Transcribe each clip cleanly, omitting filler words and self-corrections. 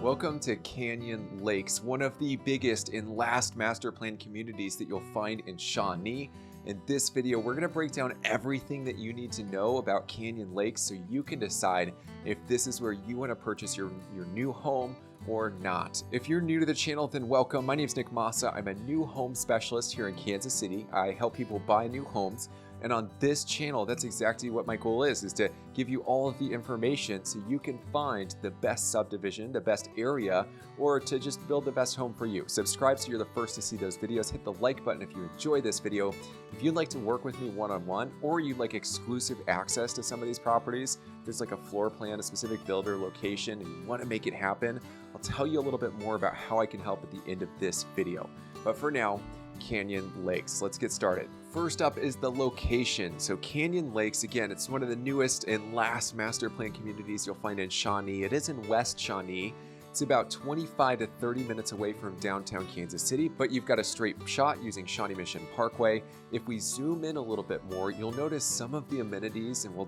Welcome to Canyon Lakes, one of the biggest and last master plan communities that you'll find in Shawnee. In this video, we're going to break down everything that you need to know about Canyon Lakes so you can decide if this is where you want to purchase your new home or not. If you're new to the channel, then welcome. My name is Massa. I'm a new home specialist here in Kansas City. I help people buy new homes. And on this channel, that's exactly what my goal is to give you all of the information so you can find the best subdivision, the best area, or to just build the best home for you. Subscribe so you're the first to see those videos. Hit the like button if you enjoy this video. If you'd like to work with me one-on-one, or you'd like exclusive access to some of these properties, there's like a floor plan, a specific builder location, and you want to make it happen, I'll tell you a little bit more about how I can help at the end of this video. But for now, Canyon Lakes. Let's get started. First up is the location. So Canyon Lakes, again, it's one of the newest and last master plan communities you'll find in Shawnee. It is in West Shawnee. It's about 25 to 30 minutes away from downtown Kansas City, but you've got a straight shot using Shawnee Mission Parkway. If we zoom in a little bit more, you'll notice some of the amenities, and we'll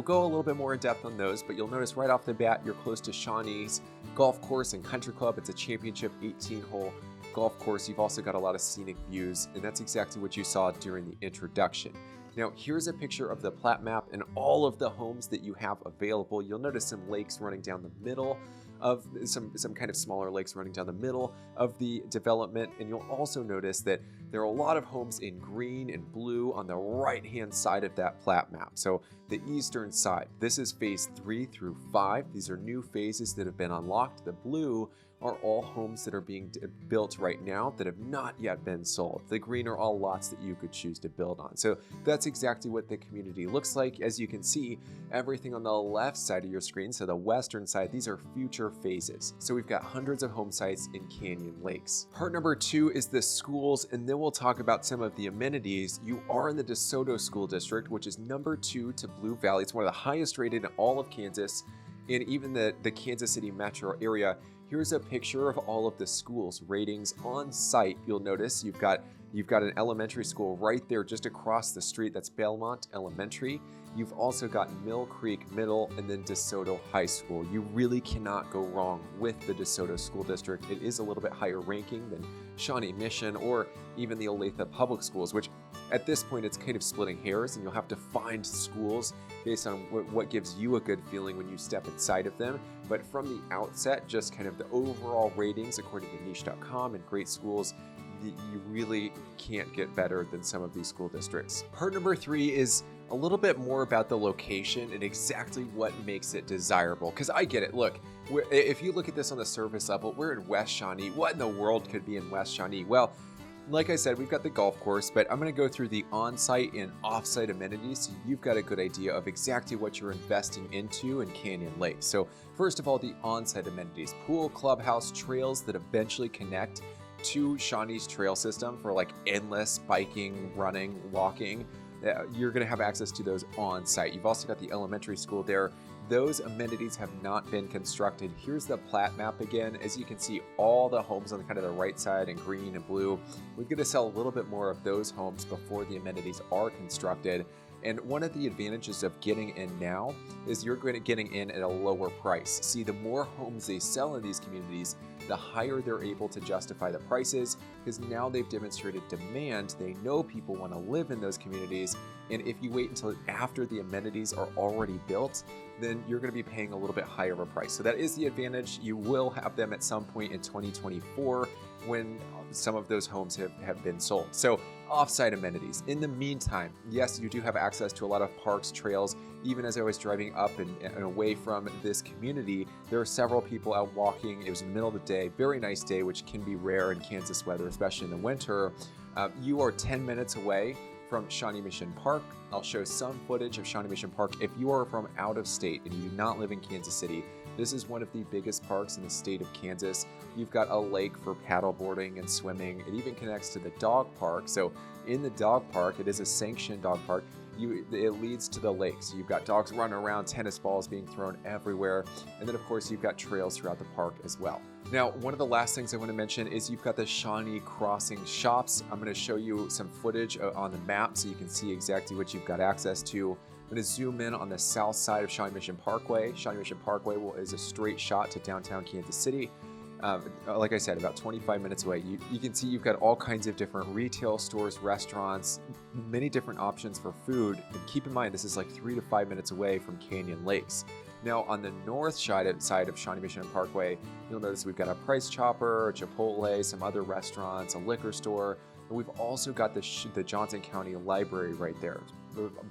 go a little bit more in depth on those, but you'll notice right off the bat, you're close to Shawnee's golf course and country club. It's a championship 18-hole golf course. You've also got a lot of scenic views, and that's exactly what you saw during the introduction. Now, here's a picture of the plat map and all of the homes that you have available. You'll notice some lakes running down the middle of some kind of smaller lakes running down the middle of the development, and you'll also notice that there are a lot of homes in green and blue on the right-hand side of that plat map. So the eastern side, this is phase 3 through 5. These are new phases that have been unlocked. The blue are all homes that are being built right now that have not yet been sold. The green are all lots that you could choose to build on. So that's exactly what the community looks like. As you can see, everything on the left side of your screen, so the western side, these are future phases. So we've got hundreds of home sites in Canyon Lakes. Part number 2 is the schools, and then we'll talk about some of the amenities. You are in the DeSoto School District, which is number 2 to Blue Valley. It's one of the highest rated in all of Kansas, and even the Kansas City metro area. Here's a picture of all of the schools ratings on site. You'll notice you've got an elementary school right there just across the street. That's Belmont Elementary. You've also got Mill Creek Middle and then DeSoto High School. You really cannot go wrong with the DeSoto School District. It is a little bit higher ranking than Shawnee Mission or even the Olathe Public Schools, which at this point it's kind of splitting hairs, and you'll have to find schools based on what gives you a good feeling when you step inside of them. But from the outset, just kind of the overall ratings according to niche.com and great schools, you really can't get better than some of these school districts. Part number 3 is a little bit more about the location and exactly what makes it desirable. Because I get it. Look, if you look at this on the surface level, we're in West Shawnee. What in the world could be in West Shawnee? Well, like I said, we've got the golf course, but I'm going to go through the on-site and off-site amenities so you've got a good idea of exactly what you're investing into in Canyon Lakes. So first of all, the on-site amenities: pool, clubhouse, trails that eventually connect to Shawnee's trail system for like endless biking, running, walking. You're going to have access to those on site. You've also got the elementary school there. Those amenities have not been constructed. Here's the plat map again. As you can see, all the homes on kind of the right side in green and blue. We're going to sell a little bit more of those homes before the amenities are constructed. And one of the advantages of getting in now is you're getting in at a lower price. See, the more homes they sell in these communities, the higher they're able to justify the prices, because now they've demonstrated demand. They know people want to live in those communities. And if you wait until after the amenities are already built, then you're going to be paying a little bit higher of a price. So that is the advantage. You will have them at some point in 2024 when some of those homes have been sold. So off-site amenities. In the meantime, yes, you do have access to a lot of parks, trails. Even as I was driving up and away from this community, there are several people out walking. It was in the middle of the day, very nice day, which can be rare in Kansas weather, especially in the winter. You are 10 minutes away from Shawnee Mission Park. I'll show some footage of Shawnee Mission Park. If you are from out of state and you do not live in Kansas City, this is one of the biggest parks in the state of Kansas. You've got a lake for paddleboarding and swimming. It even connects to the dog park. So in the dog park, it is a sanctioned dog park. It leads to the lake. So you've got dogs running around, tennis balls being thrown everywhere. And then of course you've got trails throughout the park as well. Now, one of the last things I want to mention is you've got the Shawnee crossing shops. I'm going to show you some footage on the map so you can see exactly what you've got access to. I'm going to zoom in on the south side of Shawnee Mission Parkway. Shawnee Mission Parkway is a straight shot to downtown Kansas City. Like I said, about 25 minutes away. You can see you've got all kinds of different retail stores, restaurants, many different options for food. And keep in mind, this is like 3 to 5 minutes away from Canyon Lakes. Now, on the north side of Shawnee Mission Parkway, you'll notice we've got a Price Chopper, a Chipotle, some other restaurants, a liquor store, and we've also got the Johnson County Library right there.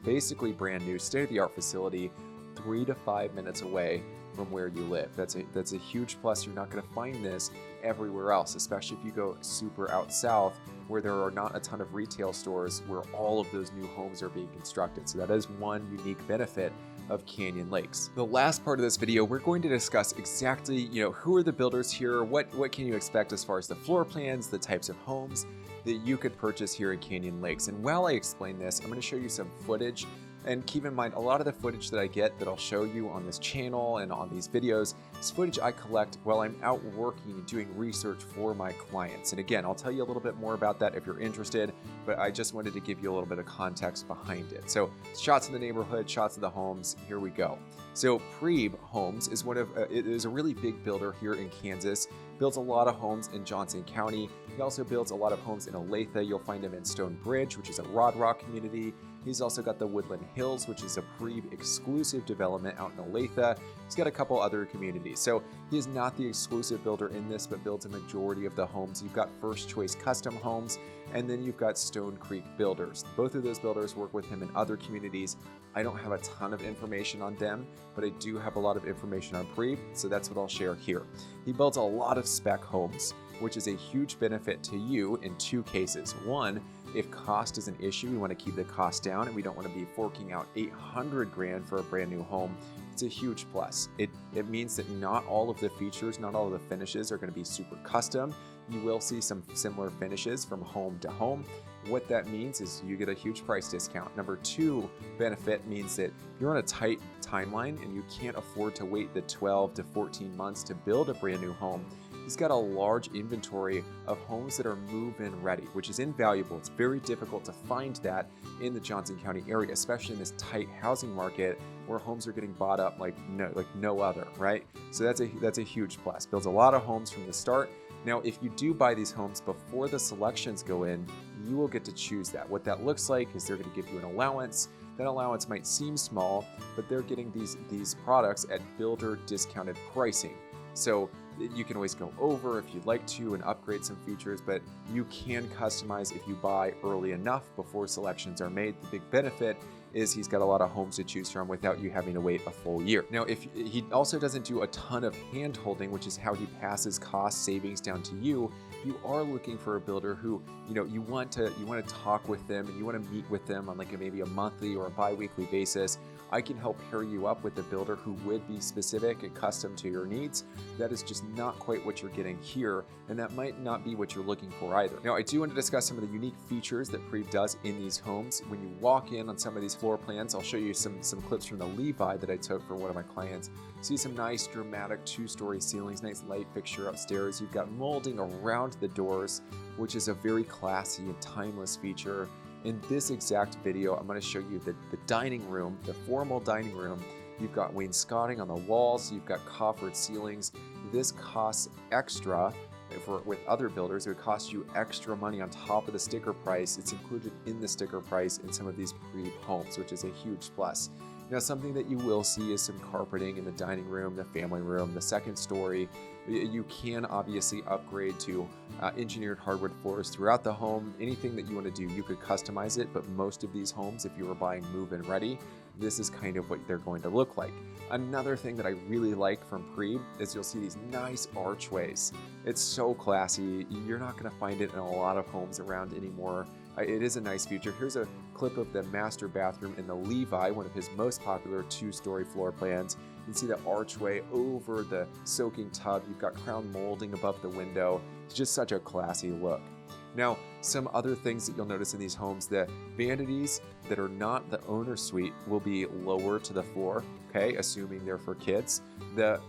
Basically brand new, state-of-the-art facility, 3 to 5 minutes away from where you live. That's a huge plus. You're not going to find this everywhere else, especially if you go super out south where there are not a ton of retail stores where all of those new homes are being constructed. So that is one unique benefit of Canyon Lakes. The last part of this video, we're going to discuss exactly, who are the builders here, what can you expect as far as the floor plans, the types of homes that you could purchase here in Canyon Lakes. And while I explain this, I'm going to show you some footage. And keep in mind, a lot of the footage that I get that I'll show you on this channel and on these videos is footage I collect while I'm out working and doing research for my clients. And again, I'll tell you a little bit more about that if you're interested, but I just wanted to give you a little bit of context behind it. So shots of the neighborhood, shots of the homes, here we go. So Prieb Homes is it is a really big builder here in Kansas. Builds a lot of homes in Johnson County. He also builds a lot of homes in Olathe. You'll find him in Stone Bridge, which is a Rod Rock community. He's also got the Woodland Hills, which is a Prieb exclusive development out in Olathe. He's got a couple other communities. So he is not the exclusive builder in this, but builds a majority of the homes. You've got First Choice Custom Homes, and then you've got Stone Creek Builders. Both of those builders work with him in other communities. I don't have a ton of information on them, but I do have a lot of information on Prieb, so that's what I'll share here. He builds a lot of spec homes, which is a huge benefit to you in two cases. One, if cost is an issue, we want to keep the cost down and we don't want to be forking out $800,000 for a brand new home. It's a huge plus. It means that not all of the features, not all of the finishes are going to be super custom. You will see some similar finishes from home to home. What that means is you get a huge price discount. Number two benefit means that you're on a tight timeline and you can't afford to wait the 12 to 14 months to build a brand new home. He's got a large inventory of homes that are move-in ready, which is invaluable. It's very difficult to find that in the Johnson County area, especially in this tight housing market where homes are getting bought up like no other, right? So that's a huge plus. Builds a lot of homes from the start. Now, if you do buy these homes before the selections go in, you will get to choose that. What that looks like is they're going to give you an allowance. That allowance might seem small, but they're getting these products at builder discounted pricing. So you can always go over if you'd like to and upgrade some features, but you can customize if you buy early enough before selections are made. The big benefit is he's got a lot of homes to choose from without you having to wait a full year. Now, if he also doesn't do a ton of hand holding, which is how he passes cost savings down to you, you are looking for a builder who, you want to talk with them and you want to meet with them on maybe a monthly or a bi-weekly basis. I can help pair you up with a builder who would be specific and custom to your needs. That is just not quite what you're getting here, and that might not be what you're looking for either. Now, I do want to discuss some of the unique features that Prieb does in these homes. When you walk in on some of these floor plans, I'll show you some clips from the Levi that I took for one of my clients. See some nice dramatic 2-story ceilings, nice light fixture upstairs. You've got molding around the doors, which is a very classy and timeless feature. In this exact video, I'm going to show you the dining room, the formal dining room. You've got wainscoting on the walls, you've got coffered ceilings. This costs extra. With other builders, it would cost you extra money on top of the sticker price. It's included in the sticker price in some of these Prieb homes, which is a huge plus. Now, something that you will see is some carpeting in the dining room, the family room, the second story. You can obviously upgrade to engineered hardwood floors throughout the home. Anything that you want to do, you could customize it, but most of these homes, if you were buying move-in ready, this is kind of what they're going to look like. Another thing that I really like from Prieb is you'll see these nice archways. It's so classy. You're not going to find it in a lot of homes around anymore. It is a nice feature. Here's a clip of the master bathroom in the Levi, one of his most popular 2-story floor plans. You can see the archway over the soaking tub. You've got crown molding above the window. It's just such a classy look. Now, some other things that you'll notice in these homes, the vanities that are not the owner suite will be lower to the floor, okay, assuming they're for kids. The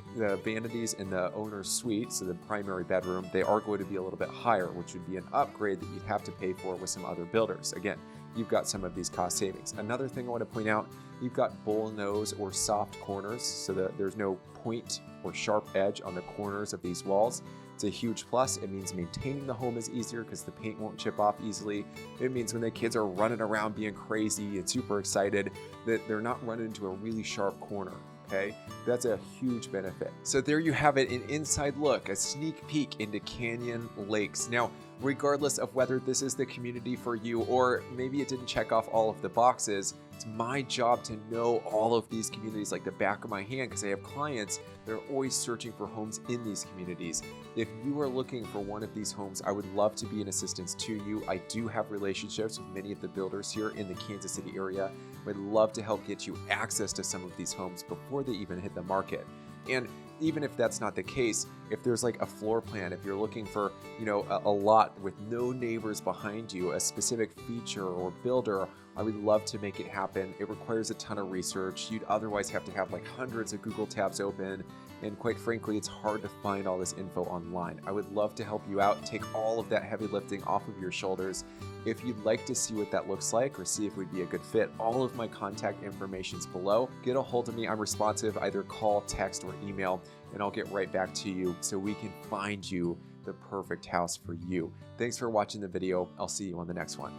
vanities in the owner's suite, so the primary bedroom, they are going to be a little bit higher, which would be an upgrade that you'd have to pay for with some other builders. Again, you've got some of these cost savings. Another thing I want to point out, you've got bull nose or soft corners, so that there's no point or sharp edge on the corners of these walls. It's a huge plus. It means maintaining the home is easier because the paint won't chip off easily. It means when the kids are running around being crazy and super excited that they're not running into a really sharp corner. Okay, that's a huge benefit. So there you have it, an inside look, a sneak peek into Canyon Lakes. Now, regardless of whether this is the community for you or maybe it didn't check off all of the boxes, it's my job to know all of these communities like the back of my hand because I have clients that are always searching for homes in these communities. If you are looking for one of these homes, I would love to be an assistance to you. I do have relationships with many of the builders here in the Kansas City area. I'd love to help get you access to some of these homes before they even hit the market. And even if that's not the case, if there's like a floor plan, if you're looking for, a lot with no neighbors behind you, a specific feature or builder, I would love to make it happen. It requires a ton of research. You'd otherwise have to have like hundreds of Google tabs open. And quite frankly, it's hard to find all this info online. I would love to help you out, take all of that heavy lifting off of your shoulders. If you'd like to see what that looks like or see if we'd be a good fit, all of my contact information's below. Get a hold of me. I'm responsive, either call, text, or email, and I'll get right back to you so we can find you the perfect house for you. Thanks for watching the video. I'll see you on the next one.